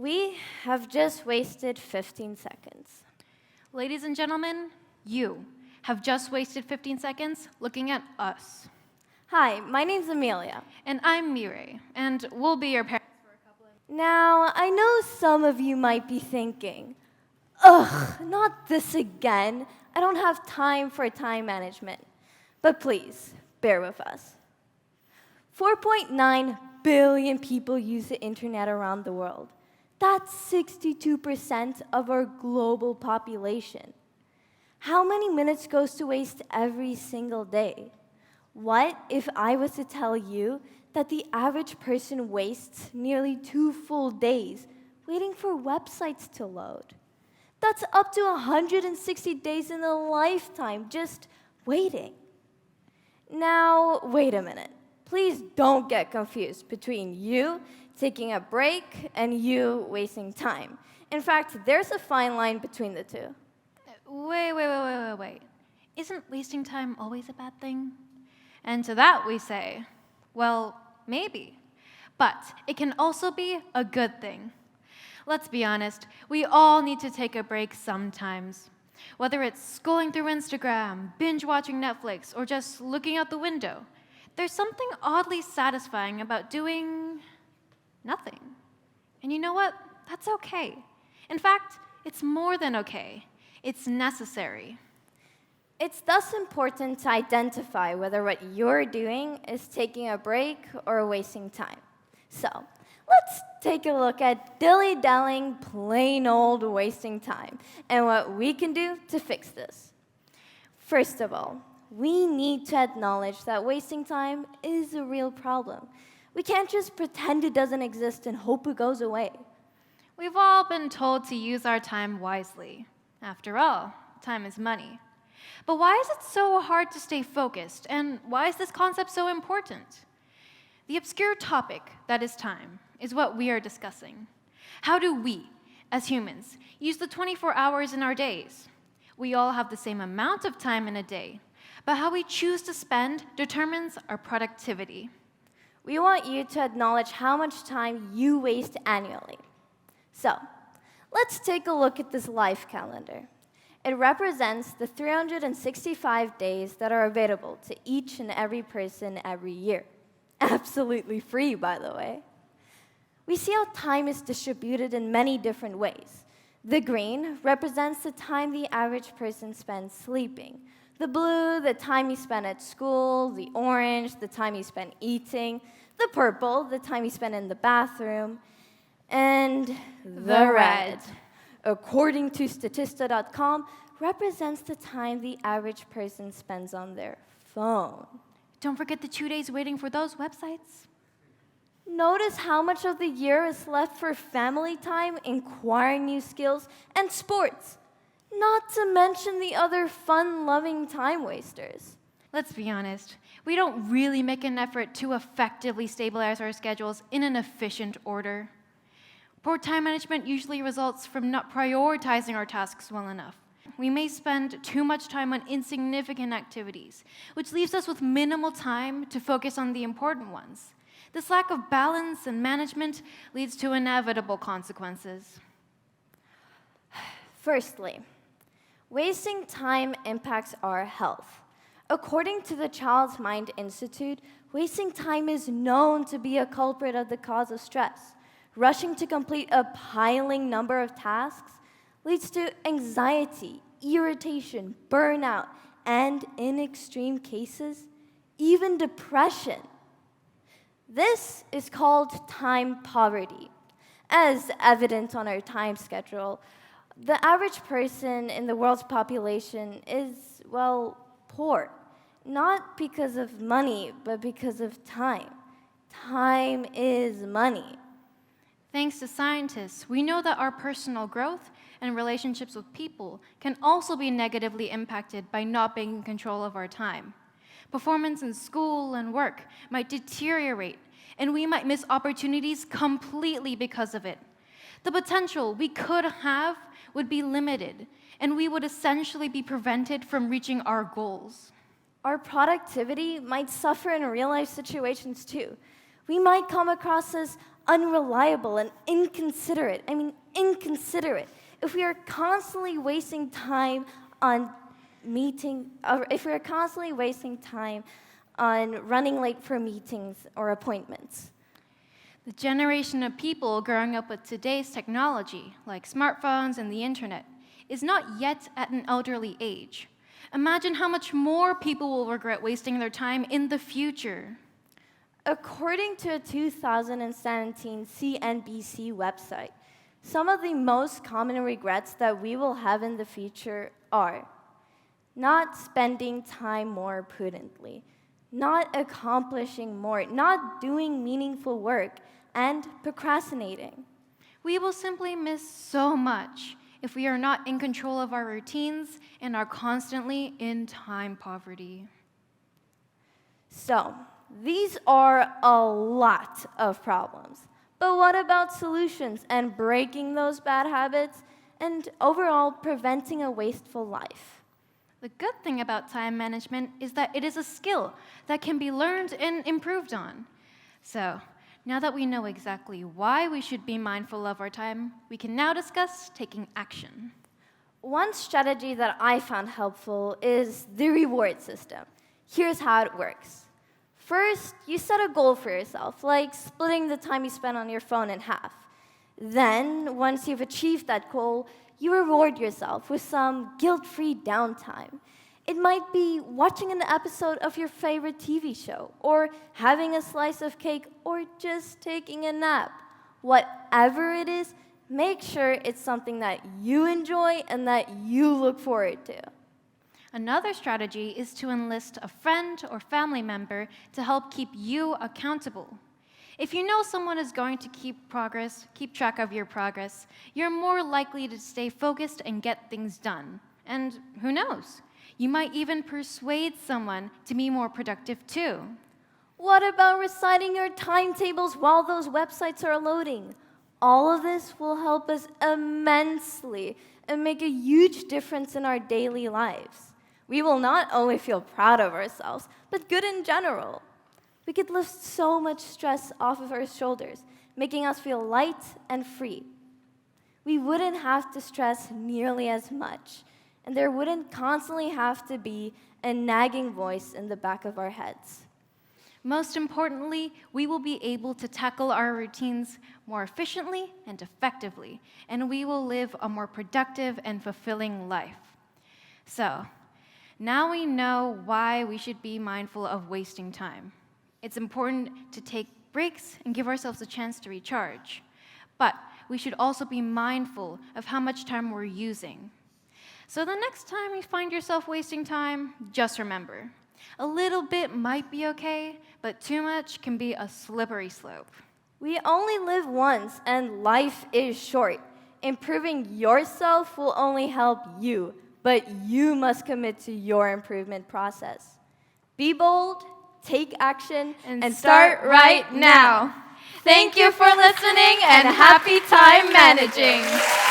We have just wasted 15 seconds. Ladies and gentlemen, you have just wasted 15 seconds looking at us. Hi, my name's Amelia. And I'm Mirae, and we'll be your parents for a couple of... Now, I know some of you might be thinking, ugh, not this again. I don't have time for time management. But please, bear with us. 4.9 billion people use the internet around the world. That's 62% of our global population. How many minutes goes to waste every single day? What if I was to tell you that the average person wastes nearly 2 full days waiting for websites to load? That's up to 160 days in a lifetime just waiting. Now, wait a minute. Please don't get confused between you taking a break and you wasting time. In fact, there's a fine line between the two. Wait. Isn't wasting time always a bad thing? And to that we say, well, maybe. But it can also be a good thing. Let's be honest, we all need to take a break sometimes. Whether it's scrolling through Instagram, binge-watching Netflix, or just looking out the window, there's something oddly satisfying about doing nothing. And you know what? That's okay. In fact, it's more than okay. It's necessary. It's thus important to identify whether what you're doing is taking a break or wasting time. So, let's take a look at dilly-dallying, plain old wasting time, and what we can do to fix this. First of all, we need to acknowledge that wasting time is a real problem. We can't just pretend it doesn't exist and hope it goes away. We've all been told to use our time wisely. After all, time is money. But why is it so hard to stay focused, and why is this concept so important? The obscure topic that is time is what we are discussing. How do we, as humans, use the 24 hours in our days? We all have the same amount of time in a day, but how we choose to spend determines our productivity. We want you to acknowledge how much time you waste annually. So, let's take a look at this life calendar. It represents the 365 days that are available to each and every person every year. Absolutely free, by the way. We see how time is distributed in many different ways. The green represents the time the average person spends sleeping. The blue, the time you spend at school. The orange, the time you spend eating. The purple, the time you spend in the bathroom. And the red, according to Statista.com, represents the time the average person spends on their phone. Don't forget the 2 days waiting for those websites. Notice how much of the year is left for family time, acquiring new skills, and sports. Not to mention the other fun-loving time wasters. Let's be honest, we don't really make an effort to effectively stabilize our schedules in an efficient order. Poor time management usually results from not prioritizing our tasks well enough. We may spend too much time on insignificant activities, which leaves us with minimal time to focus on the important ones. This lack of balance and management leads to inevitable consequences. Firstly, wasting time impacts our health. According to the Child's Mind Institute, wasting time is known to be a culprit of the cause of stress. Rushing to complete a piling number of tasks leads to anxiety, irritation, burnout, and in extreme cases, even depression. This is called time poverty. As evident on our time schedule, the average person in the world's population is, well, poor. Not because of money, but because of time. Time is money. Thanks to scientists, we know that our personal growth and relationships with people can also be negatively impacted by not being in control of our time. Performance in school and work might deteriorate, and we might miss opportunities completely because of it. The potential we could have would be limited, and we would essentially be prevented from reaching our goals. Our productivity might suffer in real-life situations too. We might come across as unreliable and inconsiderate. I mean, inconsiderate. If we are constantly wasting time on if we are constantly wasting time on running late for meetings or appointments. The generation of people growing up with today's technology, like smartphones and the internet, is not yet at an elderly age. Imagine how much more people will regret wasting their time in the future. According to a 2017 CNBC website, some of the most common regrets that we will have in the future are not spending time more prudently, not accomplishing more, not doing meaningful work, and procrastinating. We will simply miss so much if we are not in control of our routines and are constantly in time poverty. So, these are a lot of problems. But what about solutions and breaking those bad habits and overall preventing a wasteful life? The good thing about time management is that it is a skill that can be learned and improved on. So, now that we know exactly why we should be mindful of our time, we can now discuss taking action. One strategy that I found helpful is the reward system. Here's how it works. First, you set a goal for yourself, like splitting the time you spend on your phone in half. Then, once you've achieved that goal, you reward yourself with some guilt-free downtime. It might be watching an episode of your favorite TV show, or having a slice of cake, or just taking a nap. Whatever it is, make sure it's something that you enjoy and that you look forward to. Another strategy is to enlist a friend or family member to help keep you accountable. If you know someone is going to keep track of your progress, you're more likely to stay focused and get things done. And who knows? You might even persuade someone to be more productive too. What about reciting your timetables while those websites are loading? All of this will help us immensely and make a huge difference in our daily lives. We will not only feel proud of ourselves, but good in general. We could lift so much stress off of our shoulders, making us feel light and free. We wouldn't have to stress nearly as much, and there wouldn't constantly have to be a nagging voice in the back of our heads. Most importantly, we will be able to tackle our routines more efficiently and effectively, and we will live a more productive and fulfilling life. So, now we know why we should be mindful of wasting time. It's important to take breaks and give ourselves a chance to recharge. But we should also be mindful of how much time we're using. So the next time you find yourself wasting time, just remember, a little bit might be okay, but too much can be a slippery slope. We only live once, and life is short. Improving yourself will only help you, but you must commit to your improvement process. Be bold, take action, and start right now. Thank you for listening and happy time managing.